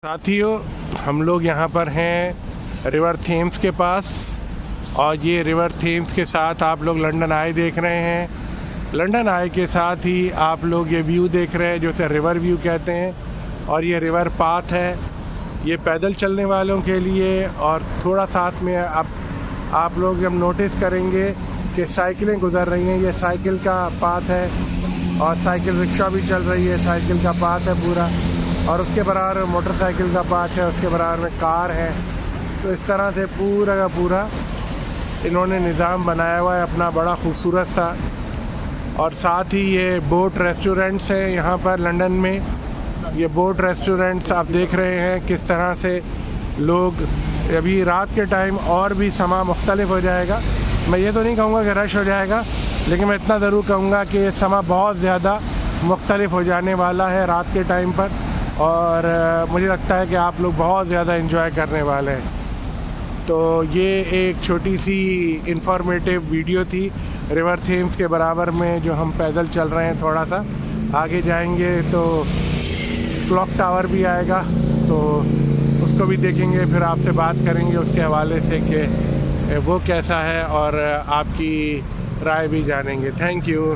साथियों, हम लोग यहाँ पर हैं रिवर थेम्स के पास और ये रिवर थेम्स के साथ आप लोग लंदन आई देख रहे हैं। लंदन आई के साथ ही आप लोग ये व्यू देख रहे हैं जो इसे रिवर व्यू कहते हैं और ये रिवर पाथ है। ये पैदल चलने वालों के लिए और थोड़ा साथ में आप लोग जब नोटिस करेंगे कि साइकिलें गुजर रही हैं, ये साइकिल का पाथ है और साइकिल रिक्शा भी चल रही है, साइकिल का पाथ है पूरा। और उसके बराबर मोटरसाइकिल का पाथ है, उसके बराबर में कार है। तो इस तरह से पूरा का पूरा इन्होंने निज़ाम बनाया हुआ है अपना, बड़ा खूबसूरत सा। और साथ ही ये बोट रेस्टोरेंट्स हैं यहाँ पर लंदन में। ये बोट रेस्टोरेंट्स आप देख रहे हैं किस तरह से लोग, अभी रात के टाइम और भी समा मुख्तलिफ हो जाएगा। मैं ये तो नहीं कहूँगा कि रश हो जाएगा, लेकिन मैं इतना ज़रूर कहूँगा कि समा बहुत ज़्यादा मुख्तलिफ हो जाने वाला है रात के टाइम पर। और मुझे लगता है कि आप लोग बहुत ज़्यादा एंजॉय करने वाले हैं। तो ये एक छोटी सी इंफॉर्मेटिव वीडियो थी रिवर थेम्स के बराबर में, जो हम पैदल चल रहे हैं। थोड़ा सा आगे जाएंगे तो क्लॉक टावर भी आएगा, तो उसको भी देखेंगे, फिर आपसे बात करेंगे उसके हवाले से कि वो कैसा है और आपकी राय भी जानेंगे। Thank you.